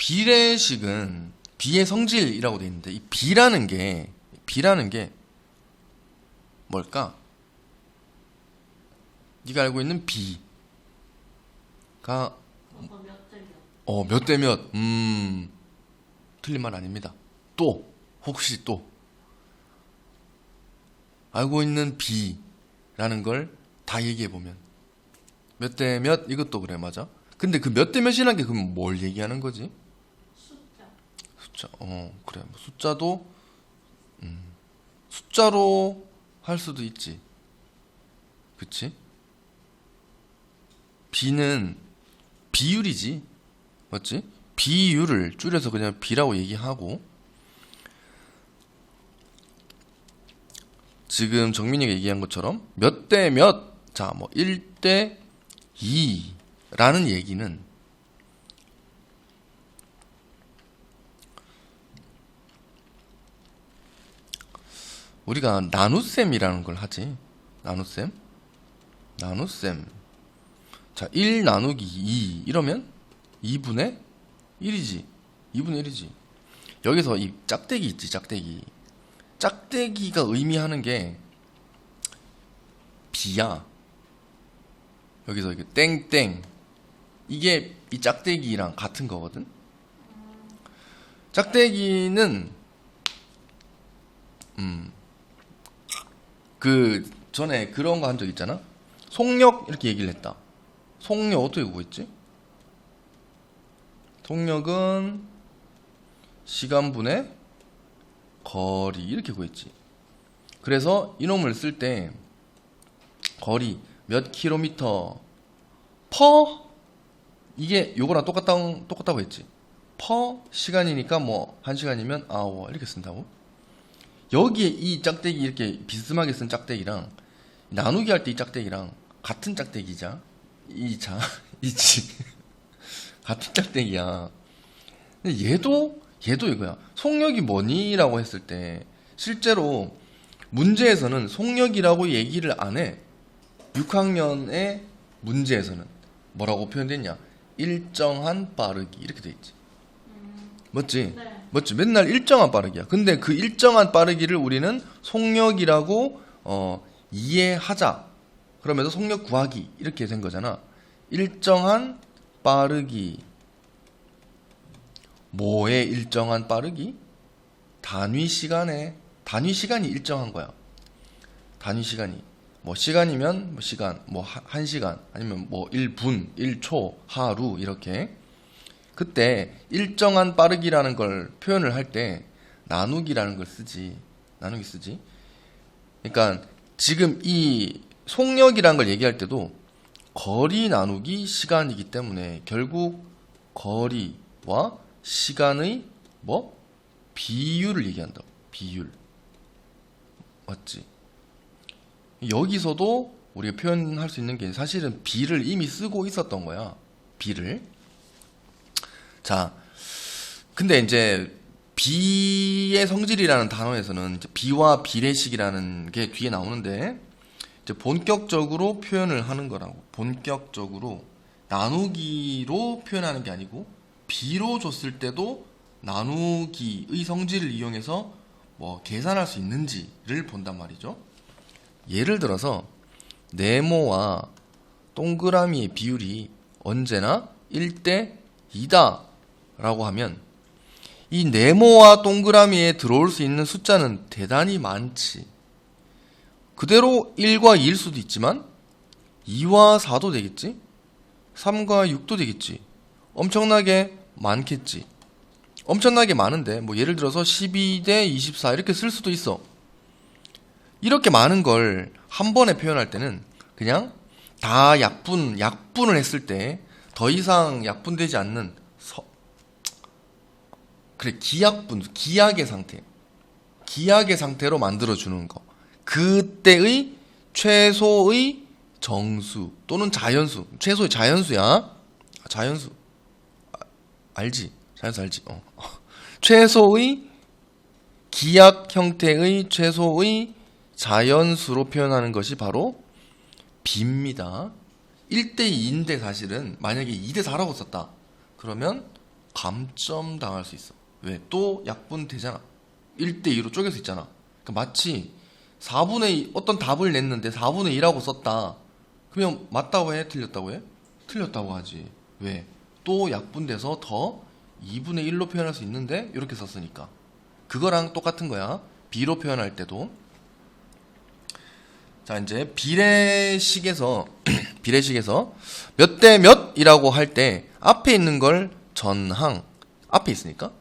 비례식은 비의 성질이라고 돼 있는데 이 비라는 게 뭘까? 네가 알고 있는 비가 몇 대 몇? 틀린 말 아닙니다. 또 혹시 또 알고 있는 비라는 걸 다 얘기해 보면 몇 대 몇 이것도 그래 맞아. 근데 그 몇 대 몇이라는 게 그럼 뭘 얘기하는 거지? 숫자. 그래. 뭐 숫자도 숫자로 할 수도 있지. 그치? 비는 비율이지. 맞지? 비율을 줄여서 그냥 비라고 얘기하고 지금 정민이가 얘기한 것처럼 몇 대 몇, 자, 뭐 1대 2라는 얘기는 우리가 나눗셈이라는 걸 하지. 나눗셈. 자, 1 나누기 2 이러면 2분의 1이지. 2분의 1이지. 여기서 이 짝대기 있지, 짝대기. 짝대기가 의미하는 게 비야. 여기서 이게 땡땡. 이게 이 짝대기랑 같은 거거든. 짝대기는 그 전에 그런 거 한 적 있잖아. 속력 이렇게 얘기를 했다. 속력 어떻게 구했지? 속력은 시간분의 거리 이렇게 구했지. 그래서 이놈을 쓸 때 거리 몇 킬로미터 퍼 이게 요거랑 똑같다고 했지. 퍼 시간이니까 뭐 1시간이면 아워 이렇게 쓴다고. 여기에 이 짝대기 이렇게 비스듬하게 쓴 짝대기랑 나누기 할 때 이 짝대기랑 같은 짝대기자. 이지 같은 짝대기야. 근데 얘도 이거야. 속력이 뭐니라고 했을 때 실제로 문제에서는 속력이라고 얘기를 안 해. 6학년의 문제에서는 뭐라고 표현됐냐? 일정한 빠르기 이렇게 돼 있지. 맞지? 네. 맞지? 맨날 일정한 빠르기야. 근데 그 일정한 빠르기를 우리는 속력이라고 이해하자. 그러면서 속력 구하기 이렇게 된 거잖아. 일정한 빠르기. 뭐의 일정한 빠르기? 단위 시간이 일정한 거야. 단위 시간이. 뭐 시간이면 뭐 시간, 뭐 1시간, 아니면 뭐 1분, 1초, 하루 이렇게. 그때 일정한 빠르기라는 걸 표현을 할 때 나누기라는 걸 쓰지. 나누기 쓰지. 그러니까 지금 이 속력이라는 걸 얘기할 때도 거리 나누기 시간이기 때문에 결국 거리와 시간의 뭐? 비율을 얘기한다. 비율. 맞지? 여기서도 우리가 표현할 수 있는 게 사실은 비를 이미 쓰고 있었던 거야. 비를. 자, 근데 이제 비의 성질이라는 단어에서는 이제 비와 비례식이라는 게 뒤에 나오는데 이제 본격적으로 표현을 하는 거라고. 본격적으로 나누기로 표현하는 게 아니고 비로 줬을 때도 나누기의 성질을 이용해서 뭐 계산할 수 있는지를 본단 말이죠. 예를 들어서 네모와 동그라미의 비율이 언제나 1대 2다 라고 하면 이 네모와 동그라미에 들어올 수 있는 숫자는 대단히 많지. 그대로 1과 2일 수도 있지만 2와 4도 되겠지. 3과 6도 되겠지. 엄청나게 많겠지. 엄청나게 많은데 뭐 예를 들어서 12대 24 이렇게 쓸 수도 있어. 이렇게 많은 걸 한 번에 표현할 때는 그냥 다 약분을 했을 때 더 이상 약분되지 않는 기약의 상태로 만들어주는 거. 그때의 최소의 정수 또는 자연수. 최소의 자연수야. 자연수. 알지? 자연수 알지? 최소의 기약 형태의 최소의 자연수로 표현하는 것이 바로 비입니다. 1대 2인데 사실은 만약에 2대 4라고 썼다. 그러면 감점 당할 수 있어. 왜? 또 약분 되잖아. 1대2로 쪼개서 있잖아. 그러니까 마치 4분의 2, 어떤 답을 냈는데 4분의 2라고 썼다. 그러면 맞다고 해? 틀렸다고 해? 틀렸다고 하지. 왜? 또 약분돼서 더 2분의 1로 표현할 수 있는데 이렇게 썼으니까. 그거랑 똑같은 거야. B로 표현할 때도. 자, 이제 비례식에서 비례식에서 몇 대 몇이라고 할 때 앞에 있는 걸 전항, 앞에 있으니까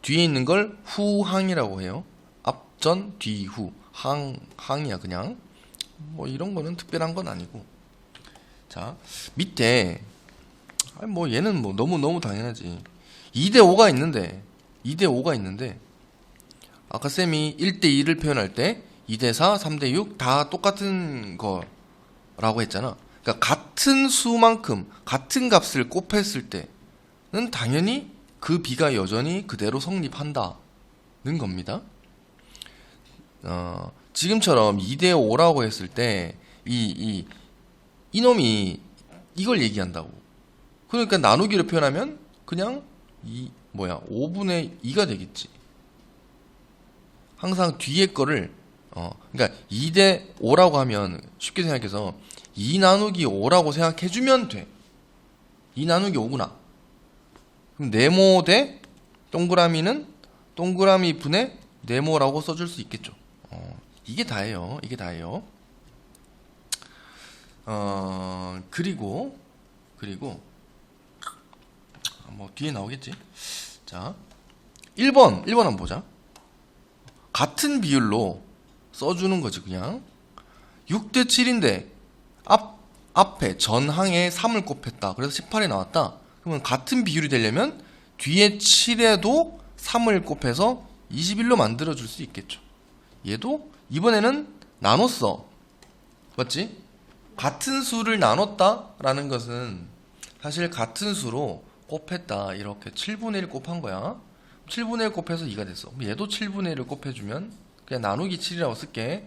뒤에 있는 걸 후항이라고 해요. 앞전 뒤후 항이야 그냥. 뭐 이런 거는 특별한 건 아니고. 자, 밑에 뭐 얘는 뭐 너무 당연하지. 2대 5가 있는데 2대 5가 있는데 아까 쌤이 1대 2를 표현할 때 2대 4, 3대 6 다 똑같은 거라고 했잖아. 그러니까 같은 수만큼 같은 값을 곱했을 때는 당연히 그 비가 여전히 그대로 성립한다는 겁니다. 지금처럼 2대 5라고 했을 때 이놈이 이걸 얘기한다고. 그러니까 나누기를 표현하면 그냥 5분의 2가 되겠지. 항상 뒤에 거를 그러니까 2대 5라고 하면 쉽게 생각해서 2 나누기 5라고 생각해주면 돼. 2 나누기 5구나. 그럼 네모 대 동그라미는 동그라미 분의 네모라고 써줄 수 있겠죠. 이게 다예요. 이게 다예요. 그리고 뭐 뒤에 나오겠지. 자, 1번 한번 보자. 같은 비율로 써주는 거지 그냥. 6대 7인데 앞에 전항에 3을 곱했다. 그래서 18이 나왔다. 그러면 같은 비율이 되려면 뒤에 7에도 3을 곱해서 21로 만들어줄 수 있겠죠. 얘도 이번에는 나눴어. 맞지? 같은 수를 나눴다라는 것은 사실 같은 수로 곱했다. 이렇게 7분의 1 곱한 거야. 7분의 1 곱해서 2가 됐어. 얘도 7분의 1을 곱해주면 그냥 나누기 7이라고 쓸게.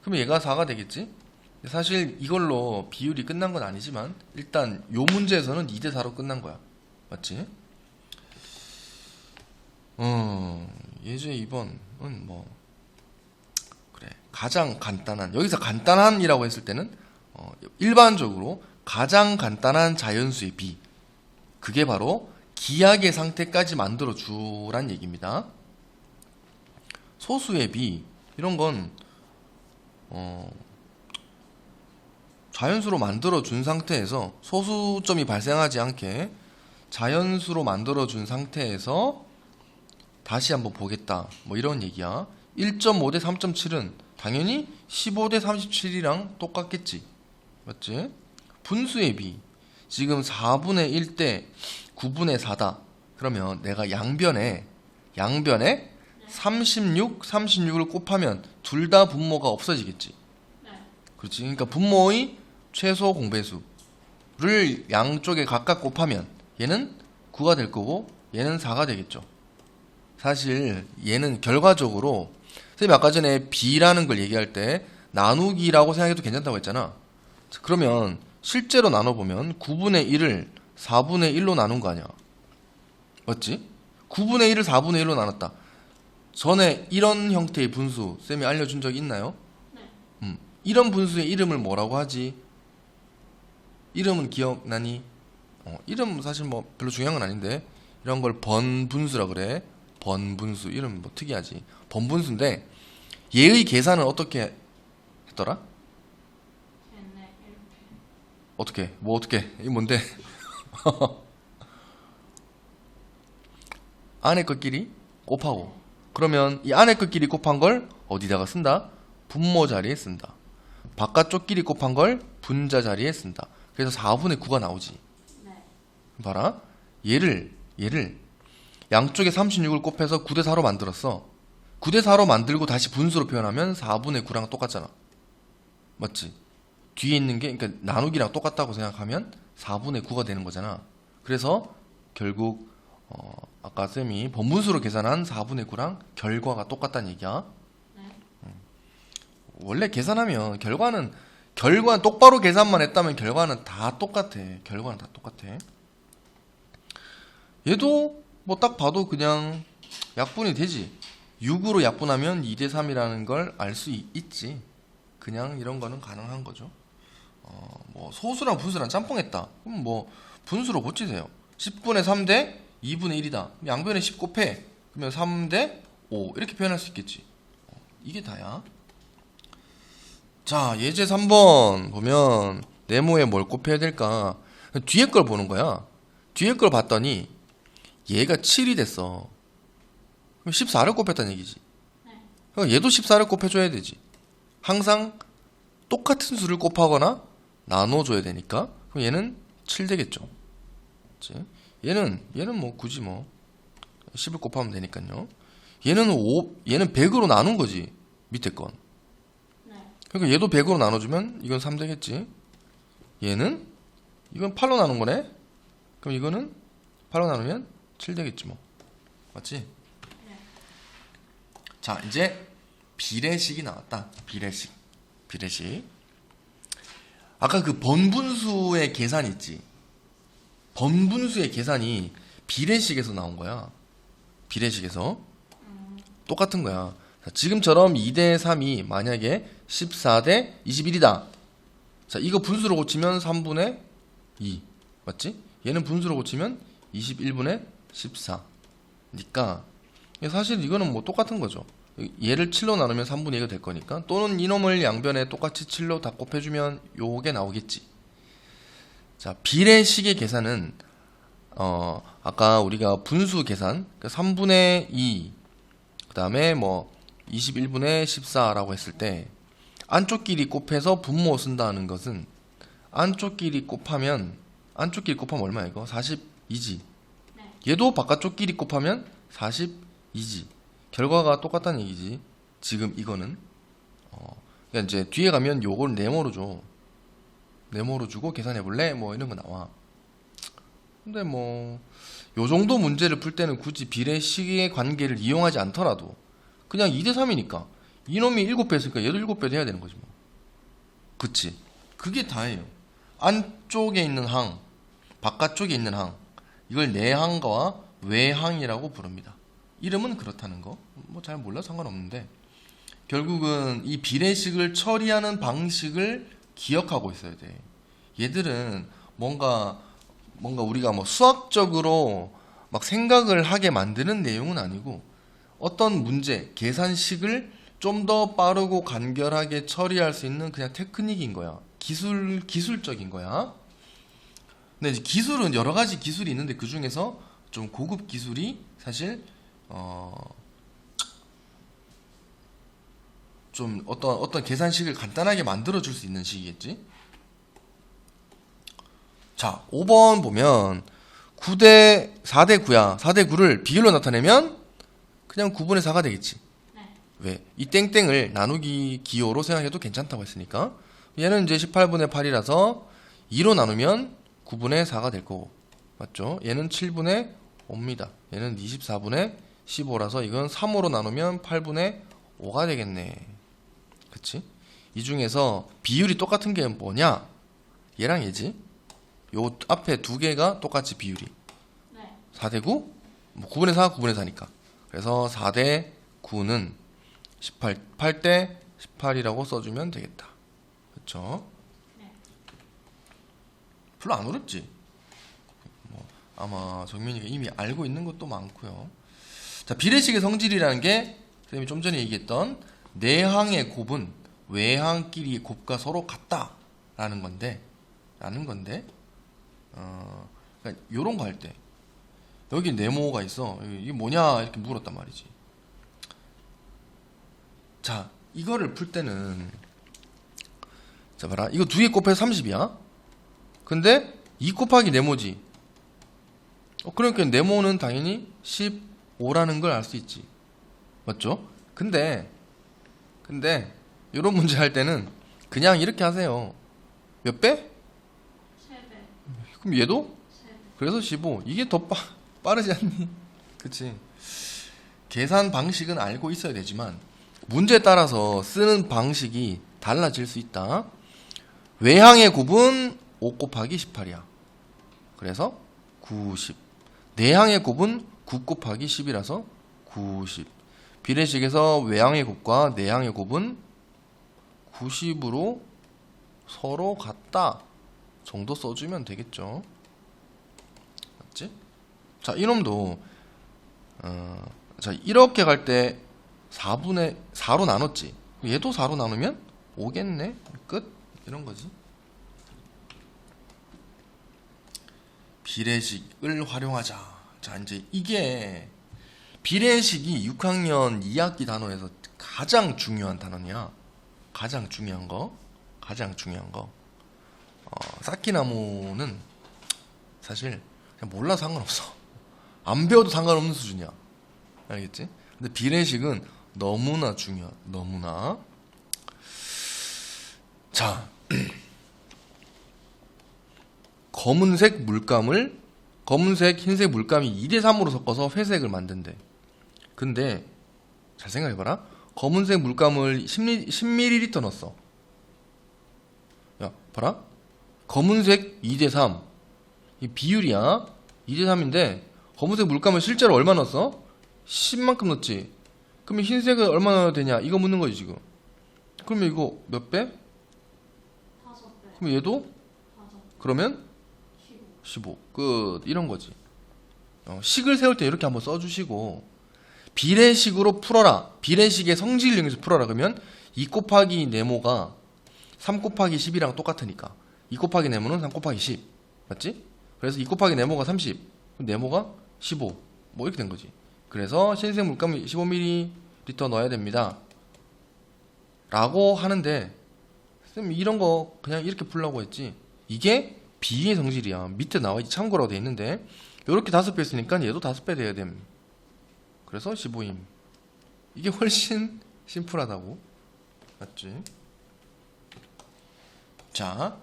그럼 얘가 4가 되겠지? 사실 이걸로 비율이 끝난 건 아니지만 일단 요 문제에서는 2대 4로 끝난 거야. 맞지? 예제 2번은 뭐 그래. 가장 간단한, 여기서 간단한이라고 했을 때는 일반적으로 가장 간단한 자연수의 비, 그게 바로 기하의 상태까지 만들어 주란 얘기입니다. 소수의 비 이런 건 자연수로 만들어 준 상태에서 소수점이 발생하지 않게 자연수로 만들어 준 상태에서 다시 한번 보겠다. 뭐 이런 얘기야. 1.5 대 3.7은 당연히 15 대 37이랑 똑같겠지. 맞지? 분수의 비. 지금 4분의 1 대 9분의 4다. 그러면 내가 양변에 36을 곱하면 둘 다 분모가 없어지겠지. 그렇지. 그러니까 분모의 최소 공배수를 양쪽에 각각 곱하면 얘는 9가 될 거고 얘는 4가 되겠죠. 사실 얘는 결과적으로 선생님이 아까 전에 B라는 걸 얘기할 때 나누기라고 생각해도 괜찮다고 했잖아. 그러면 실제로 나눠보면 9분의 1을 4분의 1로 나눈 거 아니야. 맞지? 9분의 1을 4분의 1로 나눴다. 전에 이런 형태의 분수 쌤이 알려준 적 있나요? 네. 이런 분수의 이름을 뭐라고 하지? 이름은 기억나니? 이름 사실 뭐 별로 중요한 건 아닌데 이런 걸 번분수라 그래. 번분수. 이름 뭐 특이하지. 번분수인데 얘의 계산은 어떻게 했더라? 어떻게? 뭐 어떻게? 이게 뭔데? 안에 것끼리 곱하고. 그러면 이 안에 것끼리 곱한 걸 어디다가 쓴다? 분모 자리에 쓴다. 바깥쪽끼리 곱한 걸 분자 자리에 쓴다. 그래서 4분의 9가 나오지. 네. 봐라. 얘를 양쪽에 36을 곱해서 9대 4로 만들었어. 9대 4로 만들고 다시 분수로 표현하면 4분의 9랑 똑같잖아. 맞지? 뒤에 있는 게 그러니까 나누기랑 똑같다고 생각하면 4분의 9가 되는 거잖아. 그래서 결국 아까 쌤이 번분수로 계산한 4분의 9랑 결과가 똑같다는 얘기야. 네. 원래 계산하면 결과는 똑바로 계산만 했다면 결과는 다 똑같아. 얘도 뭐 딱 봐도 그냥 약분이 되지. 6으로 약분하면 2대 3이라는 걸 알 수 있지. 그냥 이런 거는 가능한 거죠. 뭐 소수랑 분수랑 짬뽕했다. 그럼 뭐 분수로 고치세요. 10분의 3대 2분의 1이다. 양변에 10 곱해. 그러면 3대 5 이렇게 표현할 수 있겠지. 이게 다야. 자, 예제 3번 보면 네모에 뭘 곱해야 될까? 뒤에 걸 보는 거야. 뒤에 걸 봤더니 얘가 7이 됐어. 그럼 14를 곱했다는 얘기지. 그럼 얘도 14를 곱해줘야 되지. 항상 똑같은 수를 곱하거나 나눠줘야 되니까. 그럼 얘는 7 되겠죠. 그치? 얘는 뭐 굳이 뭐 10을 곱하면 되니까요. 얘는 100으로 나눈 거지. 밑에 건. 그러니까 얘도 100으로 나눠주면 이건 3 되겠지. 이건 8로 나눈 거네. 그럼 이거는 8로 나누면 7 되겠지 뭐. 맞지? 자, 이제 비례식이 나왔다. 비례식. 아까 그 번분수의 계산 있지. 번분수의 계산이 비례식에서 나온 거야. 비례식에서. 똑같은 거야. 자, 지금처럼 2대 3이 만약에 14대 21이다. 자, 이거 분수로 고치면 3분의 2. 맞지? 얘는 분수로 고치면 21분의 14. 니까 사실 이거는 뭐 똑같은 거죠. 얘를 7로 나누면 3분의 2가 될 거니까. 또는 이놈을 양변에 똑같이 7로 다 곱해주면 요게 나오겠지. 자, 비례식의 계산은 아까 우리가 분수 계산 3분의 2 그 다음에 뭐 21분의 14라고 했을 때 안쪽끼리 곱해서 분모 쓴다는 것은 안쪽끼리 곱하면 얼마야 이거? 42지. 얘도 바깥쪽끼리 곱하면 42지. 결과가 똑같다는 얘기지. 지금 이거는 그러니까 이제 뒤에 가면 요걸 네모로 줘. 네모로 주고 계산해볼래? 뭐 이런 거 나와. 근데 뭐 요 정도 문제를 풀 때는 굳이 비례식의 관계를 이용하지 않더라도 그냥 2대 3이니까 이놈이 7배 했으니까 얘도 7배 해야 되는 거지 뭐. 그치? 그게 다예요. 안쪽에 있는 항, 바깥쪽에 있는 항, 이걸 내항과 외항이라고 부릅니다. 이름은 그렇다는 거. 뭐 잘 몰라 상관없는데 결국은 이 비례식을 처리하는 방식을 기억하고 있어야 돼. 얘들은 뭔가 우리가 뭐 수학적으로 막 생각을 하게 만드는 내용은 아니고 어떤 문제, 계산식을 좀 더 빠르고 간결하게 처리할 수 있는 그냥 테크닉인 거야. 기술적인 거야. 근데 이제 기술은 여러 가지 기술이 있는데 그 중에서 좀 고급 기술이 사실 좀 어떤 계산식을 간단하게 만들어 줄 수 있는 식이겠지. 자, 5번 보면 4대 9야. 4대 9를 비율로 나타내면 그냥 9분의 4가 되겠지. 왜? 이 땡땡을 나누기 기호로 생각해도 괜찮다고 했으니까. 얘는 이제 18분의 8이라서 2로 나누면 9분의 4가 될 거고. 맞죠? 얘는 7분의 5입니다. 얘는 24분의 15라서 이건 3으로 나누면 8분의 5가 되겠네. 그치? 이 중에서 비율이 똑같은 게 뭐냐? 얘랑 얘지. 요 앞에 두 개가 똑같이 비율이 4대 9? 뭐 9분의 4, 9분의 4니까. 그래서 4대 9는 8대 18이라고 써주면 되겠다. 그쵸? 별로 안 어렵지? 뭐 아마 정민이가 이미 알고 있는 것도 많고요. 자, 비례식의 성질이라는 게 선생님이 좀 전에 얘기했던 내항의 곱은 외항끼리 곱과 서로 같다라는 건데 그러니까 요런 거 할 때 여기 네모가 있어. 이게 뭐냐 이렇게 물었단 말이지. 자, 이거를 풀 때는 자 봐라. 이거 2개 곱해서 30이야. 근데 2 곱하기 네모지. 그러니까 네모는 당연히 15라는 걸 알 수 있지. 맞죠? 근데 이런 문제 할 때는 그냥 이렇게 하세요. 몇 배? 3배. 그럼 얘도? 3배. 그래서 15. 이게 더 빠르지 않니? 그치? 계산 방식은 알고 있어야 되지만 문제에 따라서 쓰는 방식이 달라질 수 있다. 외항의 곱은 5 곱하기 18이야. 그래서 90. 내항의 곱은 9 곱하기 10이라서 90. 비례식에서 외항의 곱과 내항의 곱은 90으로 서로 같다 정도 써주면 되겠죠. 맞지? 자, 이놈도 자, 이렇게 갈 때 4분의 4로 나눴지. 얘도 4로 나누면 5겠네. 끝. 이런 거지. 비례식을 활용하자. 자, 이제 이게 비례식이 6학년 2학기 단원에서 가장 중요한 단원이야. 가장 중요한 거. 쌓기나무는 사실 그냥 몰라도 상관없어. 안 배워도 상관없는 수준이야. 알겠지? 근데 비례식은 너무나 중요해. 너무나. 자, 검은색, 흰색 물감이 2대3으로 섞어서 회색을 만든대. 근데 잘 생각해봐라. 검은색 물감을 10ml 넣었어. 야, 봐라. 검은색 2대3. 이 비율이야. 2대3인데 검은색 물감을 실제로 얼마 넣었어? 10만큼 넣었지. 그러면 흰색은 얼마 넣어야 되냐? 이거 묻는 거지 지금. 그러면 이거 몇 배? 5배. 그럼 얘도? 5. 그러면 15. 끝. 이런 거지. 식을 세울 때 이렇게 한번 써주시고, 비례식으로 풀어라. 비례식의 성질 이용해서 풀어라. 그러면 2 곱하기 네모가 3 곱하기 10이랑 똑같으니까 2 곱하기 네모는 3 곱하기 10. 맞지? 그래서 2 곱하기 네모가 30. 그럼 네모가 15. 뭐 이렇게 된 거지. 그래서 흰색 물감을 15ml 넣어야 됩니다. 라고 하는데, 쌤 이런 거 그냥 이렇게 풀라고 했지. 이게 B의 성질이야. 밑에 나와있지. 참고라고 돼 있는데 요렇게 5배 했으니까 얘도 5배 돼야 됨. 그래서 15임. 이게 훨씬 심플하다고. 맞지? 자,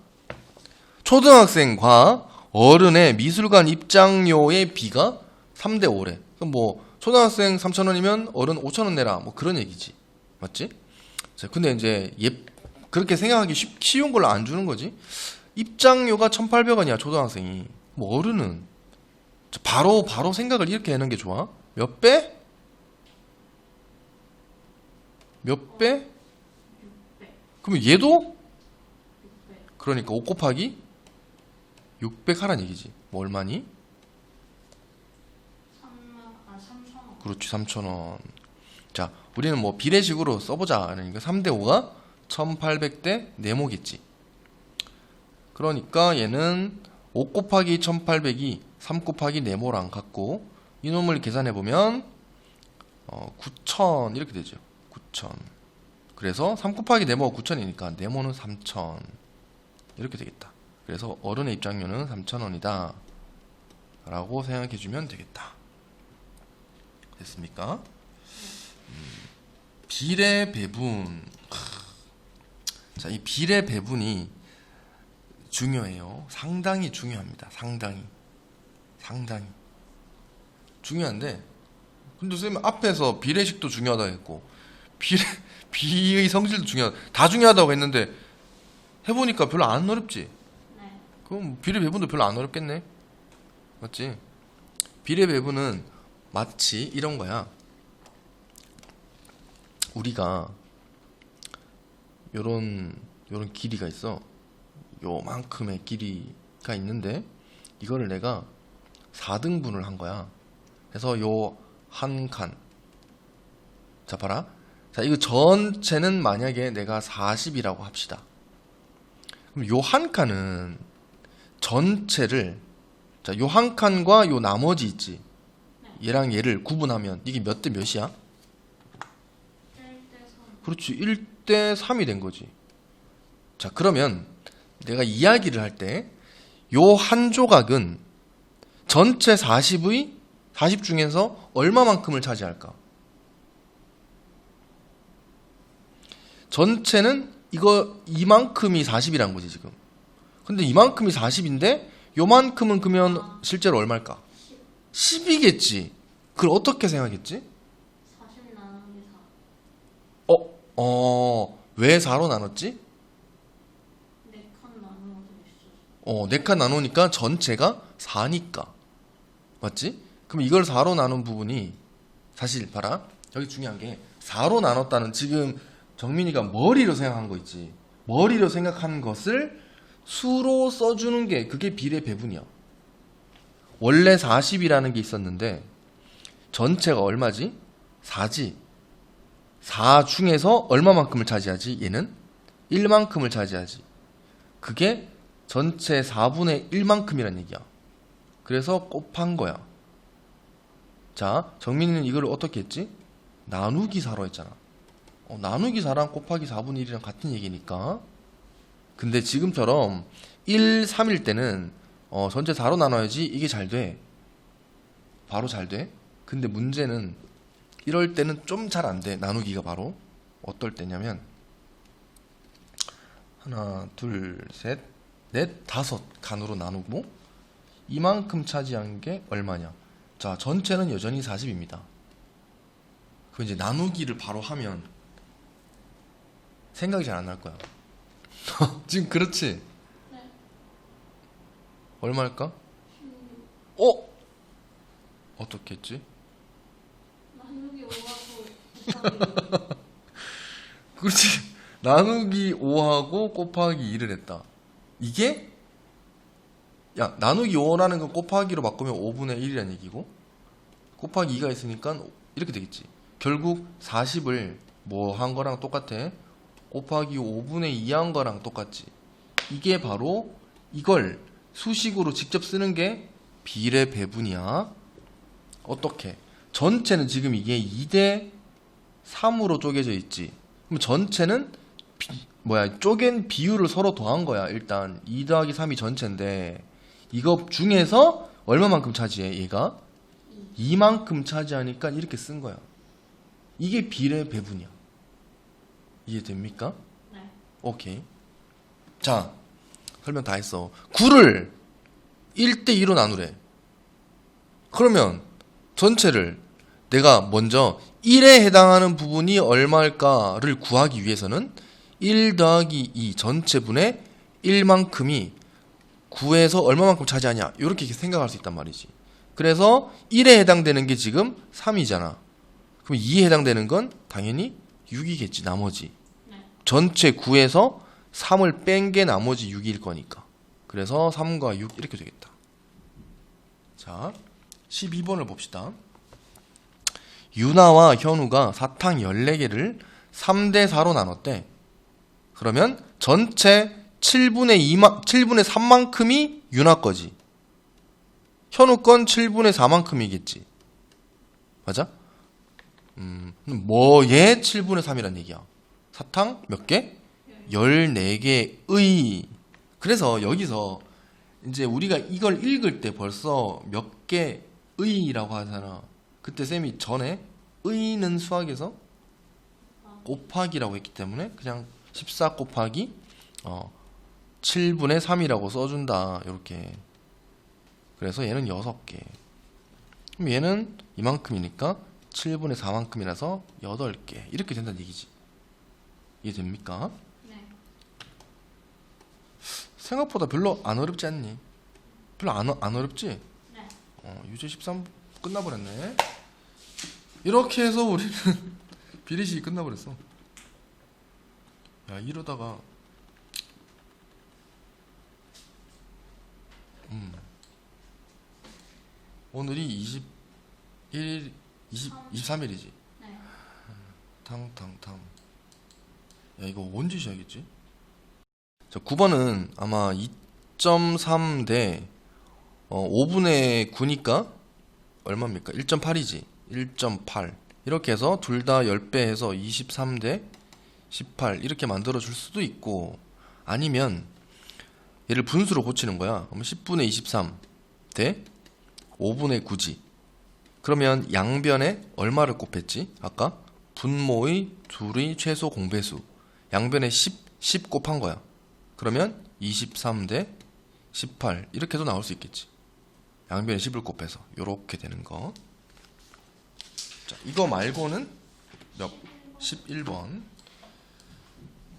초등학생과 어른의 미술관 입장료의 비가 3대 5래. 그럼 뭐 초등학생 3,000원이면 어른 5,000원 내라. 뭐 그런 얘기지. 맞지? 자, 근데 이제 그렇게 생각하기 쉬운 걸로 안 주는 거지. 입장료가 1,800원이야 초등학생이. 뭐 어른은 바로 생각을 이렇게 하는 게 좋아. 몇 배? 몇 배? 6배. 그러면 얘도? 6배. 그러니까 5 곱하기 600 하란 얘기지. 뭐 얼마니? 3,000원. 그렇지, 3,000원. 자, 우리는 뭐 비례식으로 써보자. 그러니까 3대 5가 1,800대 네모겠지. 그러니까 얘는 5 곱하기 1,800이 3 곱하기 네모랑 같고, 이놈을 계산해보면 9,000 이렇게 되죠. 9,000. 그래서 3 곱하기 네모가 9,000이니까 네모는 3,000 이렇게 되겠다. 그래서 어른의 입장료는 3,000원이다 라고 생각해주면 되겠다. 됐습니까? 비례 배분. 자, 이 비례 배분이 중요해요. 상당히 중요합니다. 상당히 중요한데, 근데 선생님 앞에서 비례식도 중요하다고 했고 비의 성질도 다 중요하다고 했는데 해보니까 별로 안 어렵지. 네. 그럼 비례 배분도 별로 안 어렵겠네. 맞지? 비례 배분은 마치 이런 거야. 우리가 요런 길이가 있어. 요만큼의 길이가 있는데 이거를 내가 4등분을 한 거야. 그래서 요 한 칸. 자, 봐라. 자, 이거 전체는 만약에 내가 40이라고 합시다. 그럼 요 한 칸은 전체를, 자, 요 한 칸과 요 나머지 있지. 얘랑 얘를 구분하면 이게 몇 대 몇이야? 1대 3. 그렇지. 1대 3이 된 거지. 자, 그러면 내가 이야기를 할 때 요 한 조각은 전체 40 중에서 얼마만큼을 차지할까? 전체는 이만큼이 40이란 거지 지금. 근데 이만큼이 40인데 요만큼은 그러면 실제로 얼마일까? 10이겠지. 그걸 어떻게 생각했지? 40 나누기 4. 왜 4로 나눴지? 4칸 나누어져 있어. 4칸 나누니까 전체가 4니까. 맞지? 그럼 이걸 4로 나눈 부분이 사실 봐라. 여기 중요한 게 4로 나눴다는 지금 정민이가 머리로 생각한 거 있지. 머리로 생각한 것을 수로 써주는 게 그게 비례 배분이야. 원래 40이라는 게 있었는데 전체가 얼마지? 4지. 4 중에서 얼마만큼을 차지하지? 얘는 1만큼을 차지하지. 그게 전체 4분의 1만큼이란 얘기야. 그래서 곱한 거야. 자, 정민이는 이걸 어떻게 했지? 나누기 4로 했잖아. 나누기 4랑 곱하기 4분의 1이랑 같은 얘기니까. 근데 지금처럼 1, 3일 때는 전체 4로 나눠야지 이게 잘 돼. 바로 잘 돼. 근데 문제는 이럴 때는 좀 잘 안 돼. 나누기가 바로. 어떨 때냐면 하나, 둘, 셋, 넷, 다섯 칸으로 나누고 이만큼 차지한 게 얼마냐. 자, 전체는 여전히 40입니다. 그 이제 나누기를 바로 하면 생각이 잘 안 날 거야. 지금 그렇지? 네. 얼마일까? 16. 어떻게 했지? 나누기 5하고 곱하기 그렇지. 나누기 5하고 곱하기 2를 했다. 이게? 야, 나누기 5라는 건 곱하기로 바꾸면 5분의 1이라는 얘기고 곱하기 2가 있으니까 이렇게 되겠지. 결국 40을 뭐 한 거랑 똑같아. 곱하기 5분의 2 한 거랑 똑같지. 이게 바로 이걸 수식으로 직접 쓰는 게 비례 배분이야. 어떻게? 전체는 지금 이게 2대 3으로 쪼개져 있지. 그럼 전체는 쪼갠 비율을 서로 더한 거야. 일단 2 더하기 3이 전체인데 이거 중에서 얼마만큼 차지해? 얘가 2만큼 차지하니까 이렇게 쓴 거야. 이게 비례 배분이야. 이해됩니까? 네. 오케이. 자, 설명 다 했어. 9를 1대2로 나누래. 그러면 전체를 내가 먼저 1에 해당하는 부분이 얼마일까를 구하기 위해서는 1 더하기 2 전체분의 1만큼이 9에서 얼마만큼 차지하냐 이렇게 생각할 수 있단 말이지. 그래서 1에 해당되는 게 지금 3이잖아. 그럼 2에 해당되는 건 당연히 6이겠지. 나머지 네. 전체 9에서 3을 뺀 게 나머지 6일 거니까. 그래서 3과 6 이렇게 되겠다. 자, 12번을 봅시다. 유나와 현우가 사탕 14개를 3대 4로 나눴대. 그러면 전체 7분의 3만큼이 유나 거지. 현우 건 7분의 4만큼이겠지. 맞아? 뭐에 7분의 3이란 얘기야. 사탕 몇 개? 14개의. 그래서 여기서 이제 우리가 이걸 읽을 때 벌써 몇 개의라고 하잖아. 그때 쌤이 전에 의는 수학에서 곱하기라고 했기 때문에 그냥 14 곱하기 7분의 3이라고 써준다. 이렇게. 그래서 얘는 6개. 그럼 얘는 이만큼이니까 7분의 4만큼이라서 8개. 이렇게 된다는 얘기지. 이해됩니까? 네. 생각보다 별로 안 어렵지 않니? 별로 안 어렵지? 네. 유제 13 끝나버렸네. 이렇게 해서 우리는 비례식이 끝나버렸어. 야, 이러다가 오늘이 21, 23일이지. 네. 탕탕탕. 야, 이거 언제 시작했지? 자, 9번은 아마 2.3 대 5분의 9니까 얼마입니까? 1.8이지. 1.8 이렇게 해서 둘 다 10배 해서 23 대 18 이렇게 만들어 줄 수도 있고, 아니면 얘를 분수로 고치는 거야. 그럼 10분의 23 대 5분의 9지. 그러면 양변에 얼마를 곱했지? 아까 분모의 둘의 최소 공배수. 양변에 10 곱한 거야. 그러면 23 대 18 이렇게도 나올 수 있겠지. 양변에 10을 곱해서 요렇게 되는 거. 자, 이거 말고는 11번.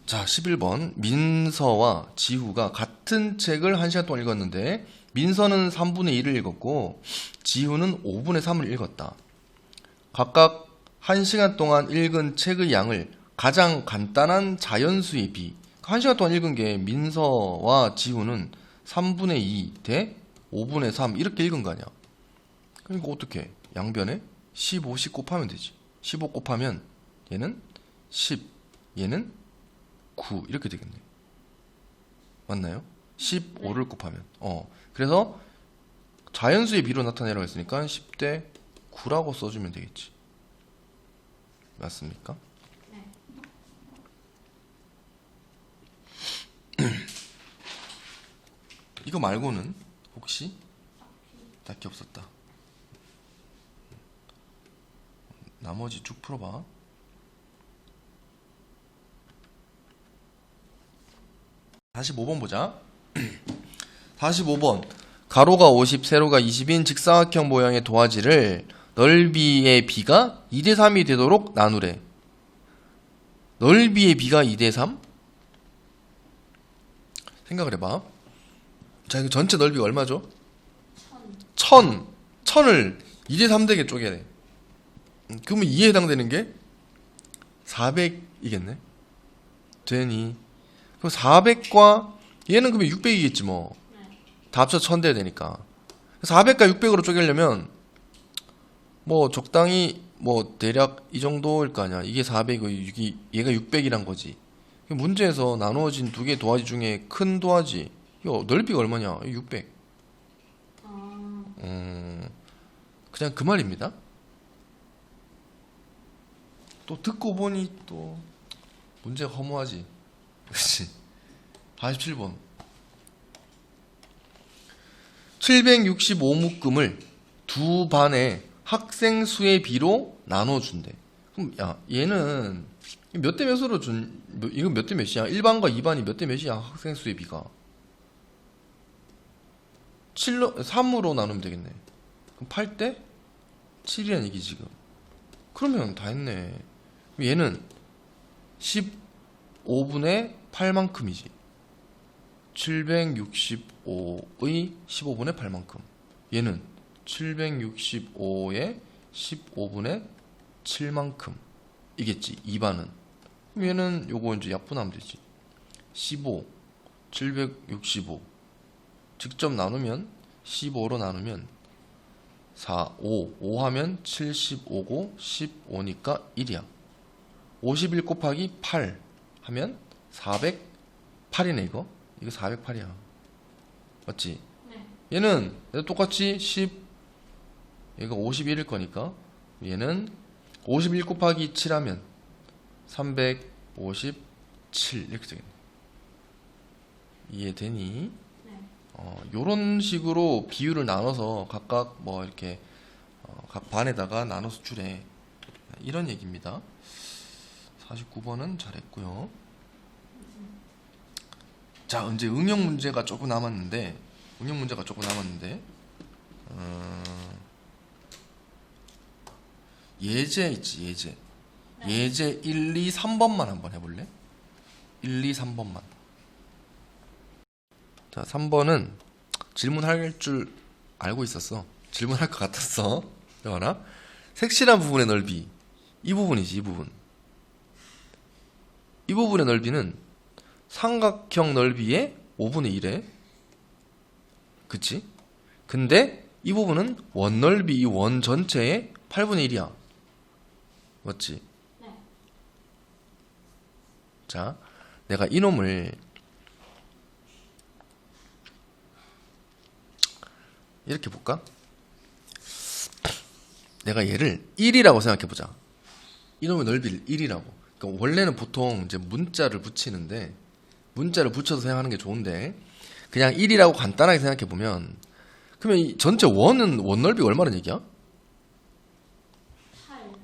자, 11번. 민서와 지후가 같은 책을 1시간 동안 읽었는데 민서는 3분의 1을 읽었고 지훈은 5분의 3을 읽었다. 각각 1시간 동안 읽은 책의 양을 가장 간단한 자연수에 비. 1시간 동안 읽은 게 민서와 지훈은 3분의 2 대 5분의 3 이렇게 읽은 거 아니야. 그러니까 어떻게 양변에 15씩 곱하면 되지. 15 곱하면 얘는 10, 얘는 9 이렇게 되겠네. 맞나요? 15를 곱하면. 그래서 자연수의 비로 나타내라고 했으니까 10대 9라고 써주면 되겠지. 맞습니까? 이거 말고는 혹시 딱히 없었다. 나머지 쭉 풀어봐. 45번 보자. 45번. 가로가 50, 세로가 20인 직사각형 모양의 도화지를 넓이의 비가 2대 3이 되도록 나누래. 넓이의 비가 2대 3? 생각을 해봐. 자, 이거 전체 넓이가 얼마죠? 1000. 1000을 2대 3 되게 쪼개야 돼. 그러면 2에 해당되는 게 400이겠네. 되니. 그럼 400과 얘는 그러면 600이겠지 뭐. 다 합쳐 1000 돼야 되니까. 400과 600으로 쪼개려면 뭐 적당히 뭐 대략 이 정도일 거 아니야. 이게 400이고 얘가 600이란 거지. 문제에서 나누어진 두 개의 도화지 중에 큰 도화지 이거 넓이가 얼마냐? 600. 그냥 그 말입니다. 또 듣고 보니 또 문제가 허무하지. 그렇지. 47번. 765묶음을 두 반의 학생 수의 비로 나눠준대. 그럼 야 얘는 몇 대 몇으로 이건 몇 대 몇이야? 1반과 2반이 몇 대 몇이야? 학생 수의 비가 3으로 나누면 되겠네. 그럼 8대 7이라는 얘기 지금. 그러면 다 했네. 그럼 얘는 15분의 8만큼이지. 765의 15분의 8만큼. 얘는 765의 15분의 7만큼 이겠지. 2반은. 그럼 얘는 요거 이제 약분하면 되지. 15, 765 직접 나누면 15로 나누면 4, 5 하면 75고 15니까 1이야. 51 곱하기 8 하면 408이네 이거. 이거 408이야. 맞지? 네. 얘는 똑같이 10 얘가 51일 거니까 얘는 51 곱하기 7 하면 357 이렇게 되겠네. 이해되니? 네. 요런 식으로 비율을 나눠서 각각 뭐 이렇게 각 반에다가 나눠서 주래. 이런 얘기입니다. 49번은 잘했고요. 자, 이제 응용 문제가 조금 남았는데 예제 있지, 예제. 네. 예제 1, 2, 3번만 한번 해볼래? 1, 2, 3번만. 자, 3번은 질문할 줄 알고 있었어. 질문할 것 같았어. 봐라. 색칠한 부분의 넓이. 이 부분이지, 이 부분. 이 부분의 넓이는 삼각형 넓이의 5분의 1에. 그치? 근데 이 부분은 원 넓이, 이 원 전체의 8분의 1이야. 맞지? 네. 자, 내가 이놈을 이렇게 볼까? 내가 얘를 1이라고 생각해보자. 이놈의 넓이를 1이라고. 그러니까 원래는 보통 이제 문자를 붙이는데, 문자를 붙여서 생각하는 게 좋은데, 그냥 1이라고 간단하게 생각해보면, 그러면 이 전체 원은 원 넓이가 얼마나 얘기야?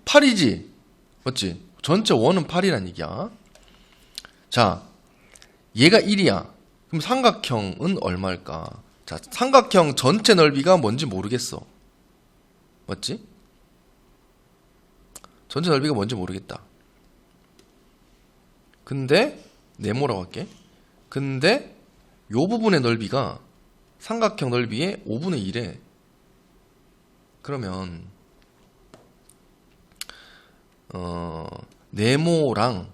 8이지? 맞지? 전체 원은 8이란 얘기야. 자, 얘가 1이야. 그럼 삼각형은 얼마일까? 자, 삼각형 전체 넓이가 뭔지 모르겠어. 맞지? 전체 넓이가 뭔지 모르겠다. 근데 네모라고 할게. 근데 요 부분의 넓이가 삼각형 넓이의 5분의 1에 그러면 네모랑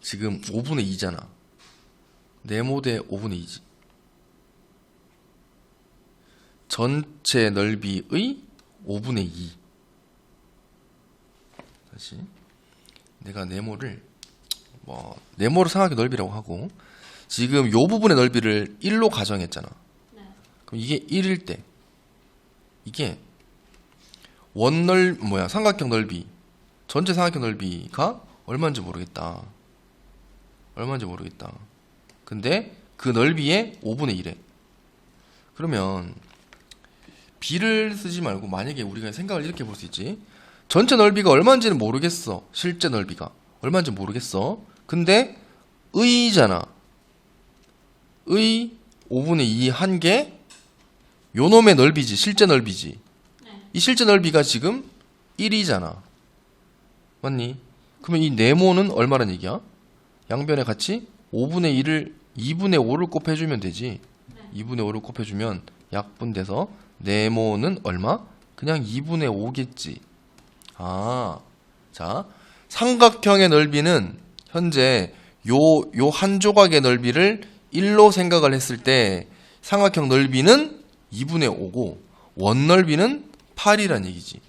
지금 5분의 2잖아. 네모 대 5분의 2지. 전체 넓이의 5분의 2. 다시 내가 네모를 네모를 삼각형 넓이라고 하고 지금 요 부분의 넓이를 1로 가정했잖아. 네. 그럼 이게 1일 때 이게 삼각형 넓이 전체 삼각형 넓이가 얼마인지 모르겠다. 근데 그 넓이의 5분의 1에 그러면 b를 쓰지 말고 만약에 우리가 생각을 이렇게 볼 수 있지. 전체 넓이가 얼마인지는 모르겠어. 실제 넓이가 얼마인지 모르겠어. 근데 의잖아. 의 5분의 2 한 게 요놈의 넓이지. 실제 넓이지. 네. 이 실제 넓이가 지금 1이잖아. 맞니? 그러면 이 네모는 얼마란 얘기야? 양변에 같이 5분의 1을 2분의 5를 곱해주면 되지. 네. 2분의 5를 곱해주면 약분돼서 네모는 얼마? 그냥 2분의 5겠지. 자, 삼각형의 넓이는 현재 요 한 조각의 넓이를 1로 생각을 했을 때 삼각형 넓이는 2분의 5고 원 넓이는 8이란 얘기지.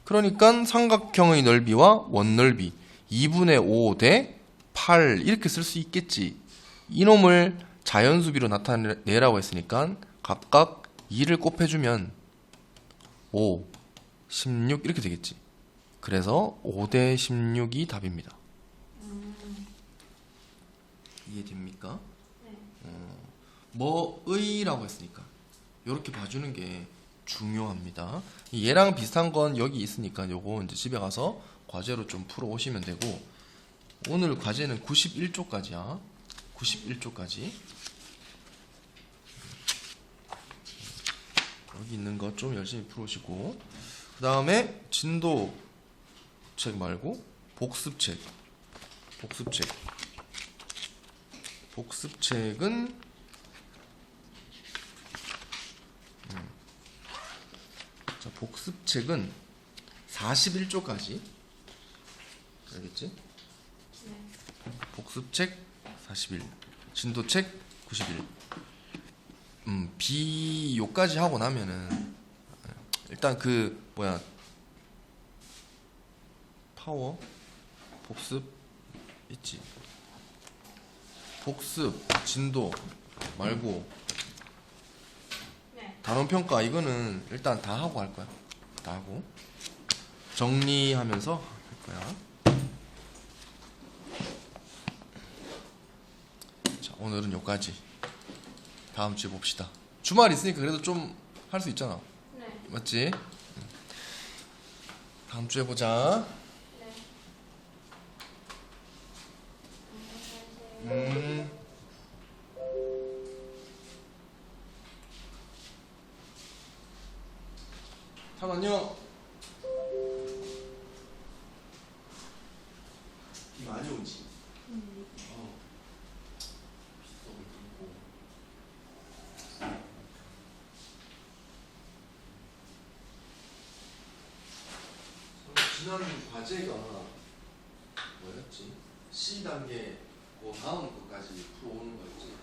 그러니까 삼각형의 넓이와 원 넓이 2분의 5 대 8 이렇게 쓸 수 있겠지. 이놈을 자연수비로 나타내라고 했으니까 각각 2를 곱해주면 5, 16 이렇게 되겠지. 그래서 5 대 16이 답입니다. 이해됩니까? 네. 뭐의라고 했으니까 이렇게 봐주는 게 중요합니다. 얘랑 비슷한 건 여기 있으니까 요거 이제 집에 가서 과제로 좀 풀어 오시면 되고 오늘 과제는 91쪽까지야. 91쪽까지. 여기 있는 거 좀 열심히 풀어오시고 그 다음에 진도 책 말고 복습책은 자, 복습책은 41쪽까지 알겠지? 네. 복습책 41 진도책 91 B 요까지 하고 나면은 일단 파워 복습 있지. 복습 진도 말고 네. 단원평가 이거는 일단 다 하고 할 거야. 다 하고 정리하면서 할 거야. 자, 오늘은 여기까지. 다음 주에 봅시다. 주말 있으니까 그래도 좀 할 수 있잖아. 네. 맞지? 다음 주에 보자. 네. 안녕히 계세요. 참 안녕. 비 많이 오지. 지난 과제가 뭐였지? C 단계 그 다음 것까지 풀어오는 거였지.